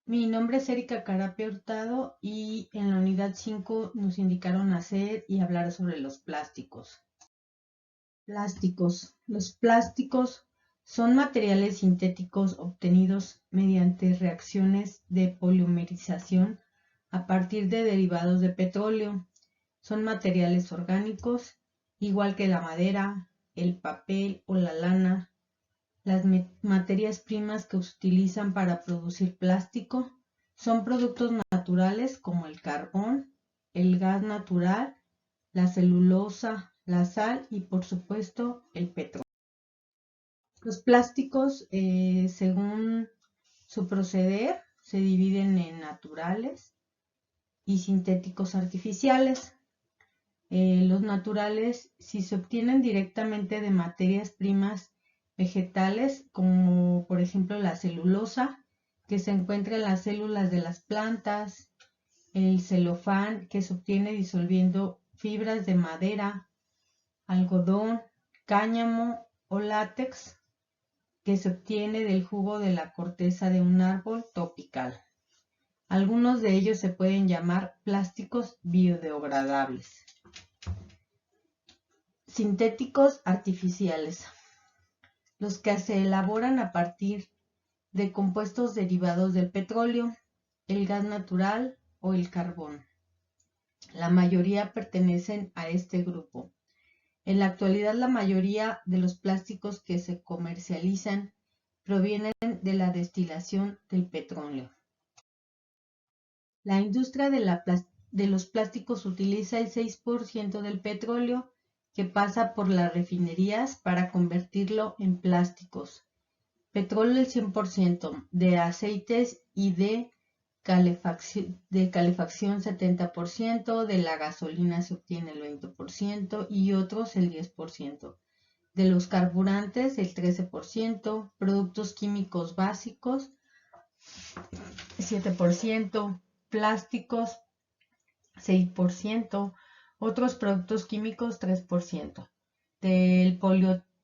Mi nombre es Erika Carapia Hurtado y en la unidad 5 nos indicaron hacer y hablar sobre los plásticos. Plásticos. Los plásticos son materiales sintéticos obtenidos mediante reacciones de polimerización a partir de derivados de petróleo. Son materiales orgánicos, igual que la madera, el papel o la lana. Las materias primas que se utilizan para producir plástico son productos naturales como el carbón, el gas natural, la celulosa, la sal y por supuesto el petróleo. Los plásticos, según su proceder, se dividen en naturales y sintéticos artificiales. Los naturales, si se obtienen directamente de materias primas vegetales, como por ejemplo la celulosa, que se encuentra en las células de las plantas, el celofán, que se obtiene disolviendo fibras de madera, algodón, cáñamo o látex, que se obtiene del jugo de la corteza de un árbol tropical. Algunos de ellos se pueden llamar plásticos biodegradables. Sintéticos artificiales. Los que se elaboran a partir de compuestos derivados del petróleo, el gas natural o el carbón. La mayoría pertenecen a este grupo. En la actualidad, la mayoría de los plásticos que se comercializan provienen de la destilación del petróleo. La industria de los plásticos utiliza el 6% del petróleo que pasa por las refinerías para convertirlo en plásticos. Petróleo el 100%, de aceites y de calefacción 70%, de la gasolina se obtiene el 20% y otros el 10%. De los carburantes el 13%, productos químicos básicos 7%, plásticos 6%, otros productos químicos 3%. Del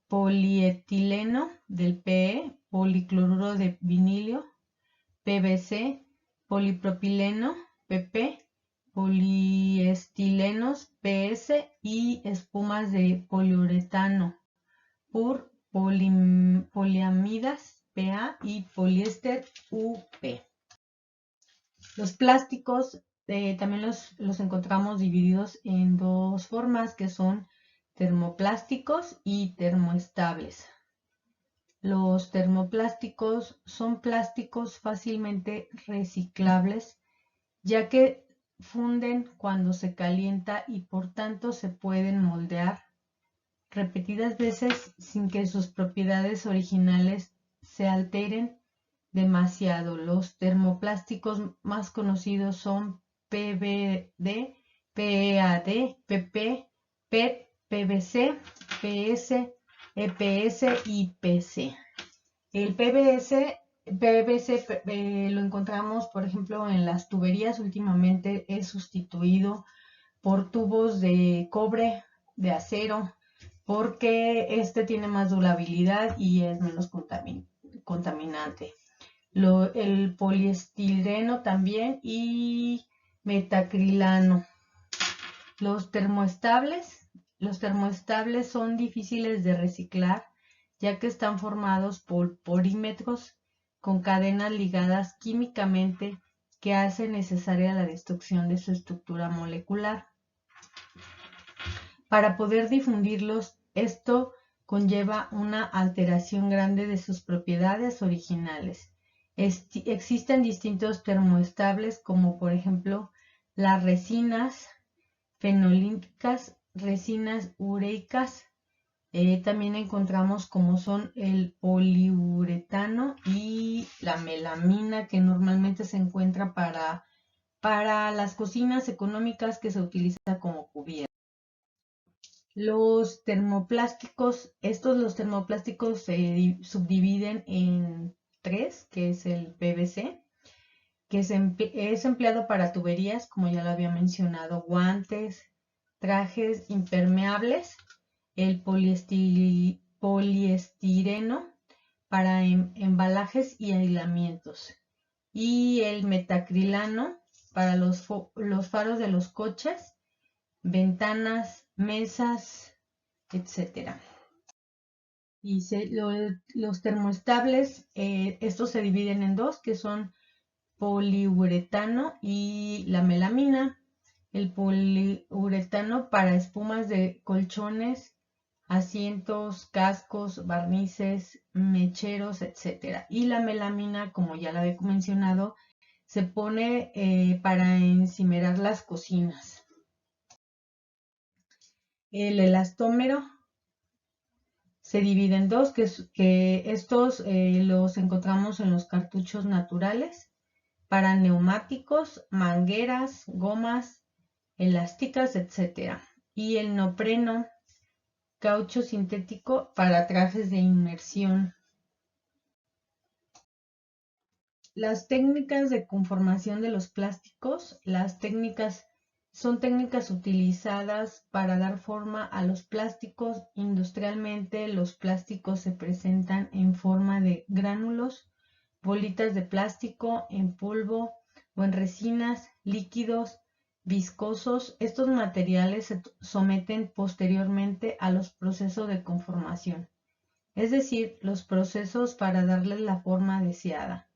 polietileno, del PE, policloruro de vinilo, PVC, polipropileno, PP, poliestilenos, PS y espumas de poliuretano, PUR, poliamidas, PA y poliéster, UP. Los plásticos también los encontramos divididos en dos formas que son termoplásticos y termoestables. Los termoplásticos son plásticos fácilmente reciclables, ya que funden cuando se calienta y por tanto se pueden moldear repetidas veces sin que sus propiedades originales se alteren demasiado. Los termoplásticos más conocidos son PVD, PEAD, PP, PET, PVC, PS, EPS y PC. El PVC lo encontramos, por ejemplo, en las tuberías. Últimamente es sustituido por tubos de cobre, de acero, porque este tiene más durabilidad y es menos contaminante. El poliestireno también y metacrilano. Los termoestables son difíciles de reciclar, ya que están formados por polímeros con cadenas ligadas químicamente que hace necesaria la destrucción de su estructura molecular. Para poder difundirlos, esto conlleva una alteración grande de sus propiedades originales. Existen distintos termoestables como por ejemplo las resinas fenolíticas, resinas ureicas. También encontramos como son el poliuretano y la melamina, que normalmente se encuentra para las cocinas económicas, que se utiliza como cubierta. Los termoplásticos se subdividen en tres, que es el PVC, que es empleado para tuberías, como ya lo había mencionado, guantes, trajes impermeables, el poliestireno para embalajes y aislamientos, y el metacrilano para los faros de los coches, ventanas, mesas, etc. Y los termoestables, estos se dividen en dos, que son poliuretano y la melamina. El poliuretano para espumas de colchones, asientos, cascos, barnices, mecheros, etc. Y la melamina, como ya la he mencionado, se pone para encimerar las cocinas. El elastómero se divide en dos, que estos los encontramos en los cartuchos naturales para neumáticos, mangueras, gomas, elásticas, etc. Y el neopreno, caucho sintético para trajes de inmersión. Las técnicas de conformación de los plásticos, son técnicas utilizadas para dar forma a los plásticos. Industrialmente, los plásticos se presentan en forma de gránulos, bolitas de plástico, en polvo o en resinas, líquidos, viscosos. Estos materiales se someten posteriormente a los procesos de conformación, es decir, los procesos para darle la forma deseada.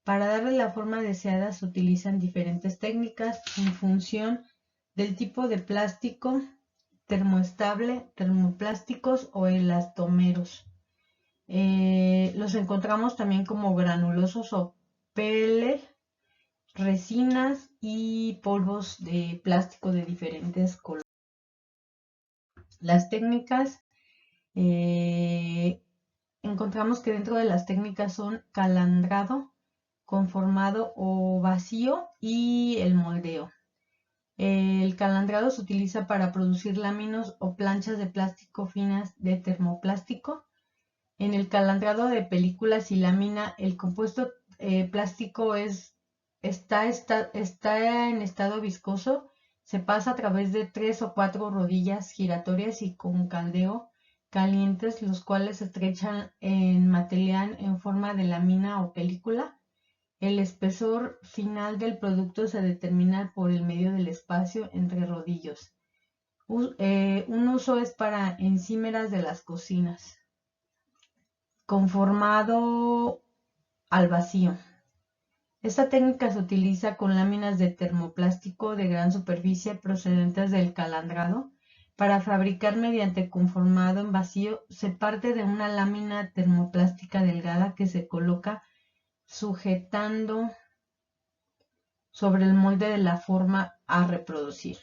Para darle la forma deseada se utilizan diferentes técnicas en función del tipo de plástico, termoestable, termoplásticos o elastómeros. Los encontramos también como granulosos o PL, resinas y polvos de plástico de diferentes colores. Las técnicas, encontramos que dentro de las técnicas son calandrado, conformado o vacío y el moldeo. El calandrado se utiliza para producir láminas o planchas de plástico finas de termoplástico. En el calandrado de películas y lámina, el compuesto plástico está en estado viscoso. Se pasa a través de 3 o 4 rodillas giratorias y con caldeo calientes, los cuales se estrechan en material en forma de lámina o película. El espesor final del producto se determina por el medio del espacio entre rodillos. Un uso es para encímeras de las cocinas. Conformado al vacío. Esta técnica se utiliza con láminas de termoplástico de gran superficie procedentes del calandrado. Para fabricar mediante conformado en vacío, se parte de una lámina termoplástica delgada que se coloca sujetando sobre el molde de la forma a reproducir.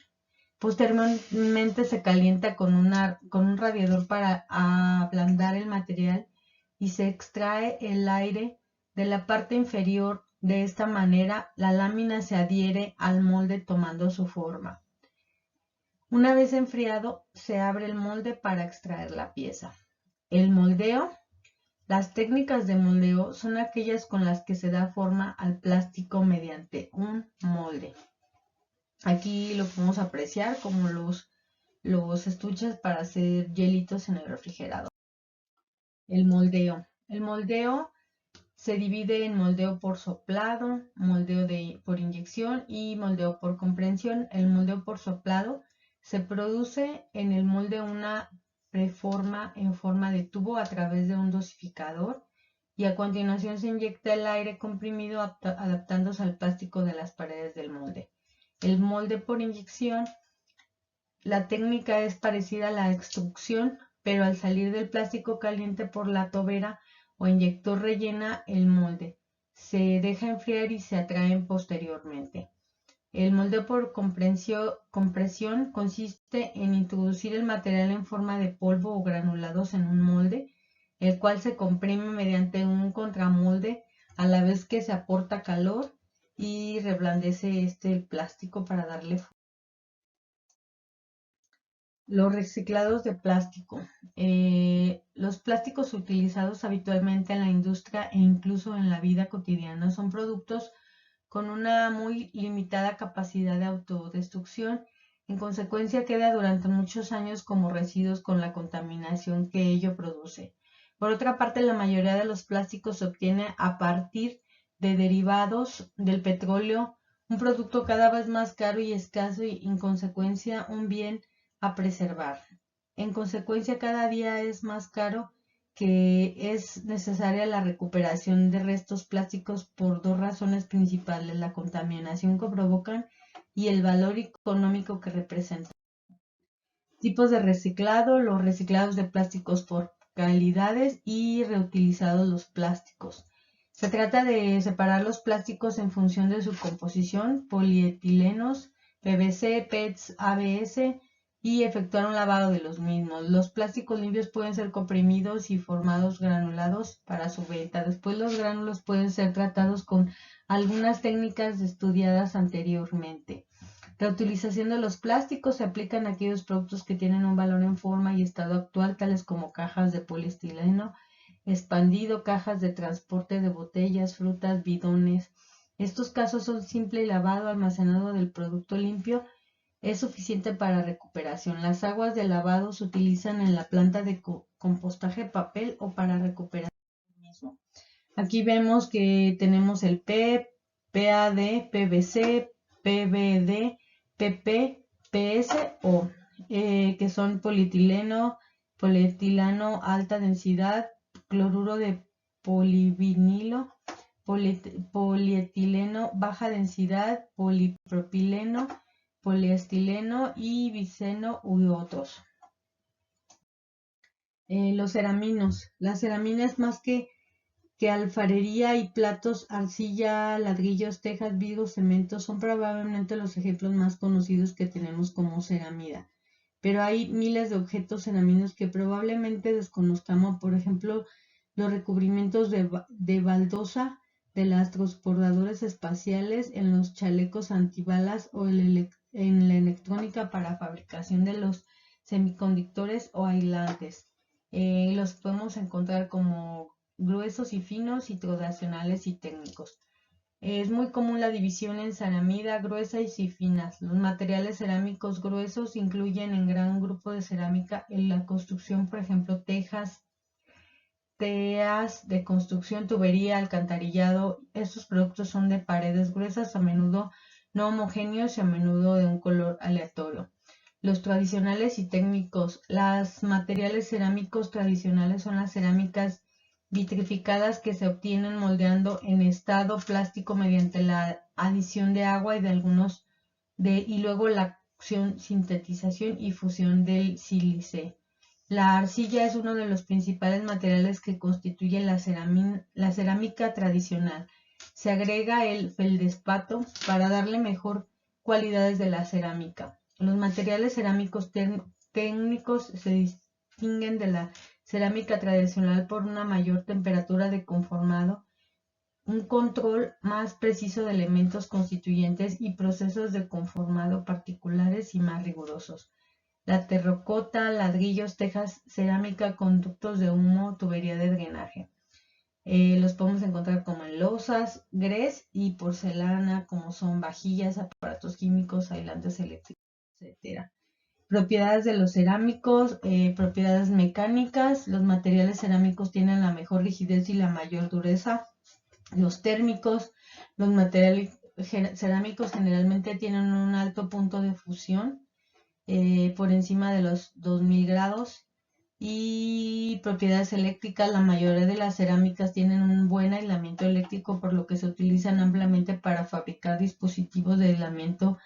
Posteriormente se calienta con un radiador para ablandar el material y se extrae el aire de la parte inferior. De esta manera, la lámina se adhiere al molde tomando su forma. Una vez enfriado, se abre el molde para extraer la pieza. El moldeo. Las técnicas de moldeo son aquellas con las que se da forma al plástico mediante un molde. Aquí lo podemos apreciar como los estuches para hacer hielitos en el refrigerador. El moldeo. El moldeo se divide en moldeo por soplado, moldeo por inyección y moldeo por compresión. El moldeo por soplado se produce en el molde una preforma en forma de tubo a través de un dosificador y a continuación se inyecta el aire comprimido adaptándose al plástico de las paredes del molde. El molde por inyección, la técnica es parecida a la extrusión, pero al salir del plástico caliente por la tobera o inyector rellena el molde. Se deja enfriar y se atraen posteriormente. El moldeo por compresión consiste en introducir el material en forma de polvo o granulados en un molde, el cual se comprime mediante un contramolde a la vez que se aporta calor y reblandece el plástico para darle forma. Los reciclados de plástico. Los plásticos utilizados habitualmente en la industria e incluso en la vida cotidiana son productos con una muy limitada capacidad de autodestrucción. En consecuencia, queda durante muchos años como residuos con la contaminación que ello produce. Por otra parte, la mayoría de los plásticos se obtiene a partir de derivados del petróleo, un producto cada vez más caro y escaso y en consecuencia un bien a preservar. En consecuencia cada día es más caro, que es necesaria la recuperación de restos plásticos por dos razones principales: la contaminación que provocan y el valor económico que representan. Tipos de reciclado: los reciclados de plásticos por calidades y reutilizados los plásticos. Se trata de separar los plásticos en función de su composición, polietilenos, PVC, PETs, ABS, y efectuar un lavado de los mismos. Los plásticos limpios pueden ser comprimidos y formados granulados para su venta. Después los gránulos pueden ser tratados con algunas técnicas estudiadas anteriormente. Reutilización de los plásticos: se aplican a aquellos productos que tienen un valor en forma y estado actual, tales como cajas de poliestileno expandido, cajas de transporte de botellas, frutas, bidones. Estos casos son simple lavado, almacenado del producto limpio es suficiente para recuperación. Las aguas de lavado se utilizan en la planta de compostaje de papel o para recuperar el mismo. Aquí vemos que tenemos el PET, PAD, PVC, PVD, PP, PSO, que son polietileno, polietilano alta densidad, cloruro de polivinilo, polietileno baja densidad, polipropileno, poliestileno y biceno u otros. Los ceraminos. La ceramina es más que alfarería y platos, arcilla, ladrillos, tejas, vidrios, cemento son probablemente los ejemplos más conocidos que tenemos como ceramida. Pero hay miles de objetos ceraminos que probablemente desconozcamos, por ejemplo, los recubrimientos de baldosa de los transportadores espaciales, en los chalecos antibalas o en la electrónica para fabricación de los semiconductores o aislantes. Los podemos encontrar como gruesos y finos, y tridimensionales y técnicos. Es muy común la división en ceramida gruesa y finas. Los materiales cerámicos gruesos incluyen en gran grupo de cerámica en la construcción, por ejemplo, tejas de construcción, tubería, alcantarillado. Estos productos son de paredes gruesas, a menudo no homogéneos y a menudo de un color aleatorio. Los tradicionales y técnicos. Los materiales cerámicos tradicionales son las cerámicas vitrificadas, que se obtienen moldeando en estado plástico mediante la adición de agua y de algunos y luego la acción, sintetización y fusión del sílice. La arcilla es uno de los principales materiales que constituye la cerámica tradicional. Se agrega el feldespato para darle mejor cualidades de la cerámica. Los materiales cerámicos técnicos se distinguen de la cerámica tradicional por una mayor temperatura de conformado, un control más preciso de elementos constituyentes y procesos de conformado particulares y más rigurosos. La terracota, ladrillos, tejas, cerámica, conductos de humo, tubería de drenaje. Los podemos encontrar como en losas, grés y porcelana, como son vajillas, aparatos químicos, aislantes eléctricos, etc. Propiedades de los cerámicos, propiedades mecánicas. Los materiales cerámicos tienen la mejor rigidez y la mayor dureza. Los térmicos. Los materiales cerámicos generalmente tienen un alto punto de fusión, por encima de los 2000 grados. Y propiedades eléctricas. La mayoría de las cerámicas tienen un buen aislamiento eléctrico, por lo que se utilizan ampliamente para fabricar dispositivos de aislamiento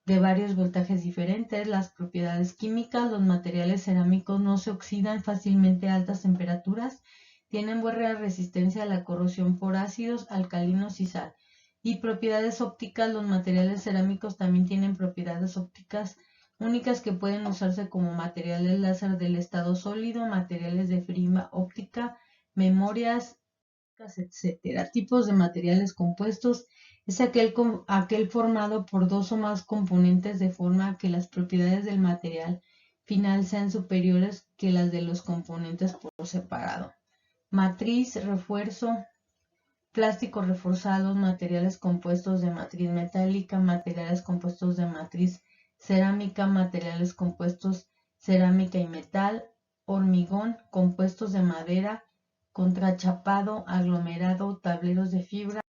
de varios voltajes diferentes. Las propiedades químicas. Los materiales cerámicos no se oxidan fácilmente a altas temperaturas, tienen buena resistencia a la corrosión por ácidos, alcalinos y sal. Y propiedades ópticas. Los materiales cerámicos también tienen propiedades ópticas únicas que pueden usarse como materiales láser del estado sólido, materiales de fibra óptica, memorias, etc. Tipos de materiales compuestos. Es aquel formado por dos o más componentes de forma que las propiedades del material final sean superiores que las de los componentes por separado. Matriz, refuerzo, plásticos reforzados, materiales compuestos de matriz metálica, materiales compuestos de matriz cerámica, materiales compuestos cerámica y metal, hormigón, compuestos de madera, contrachapado, aglomerado, tableros de fibra.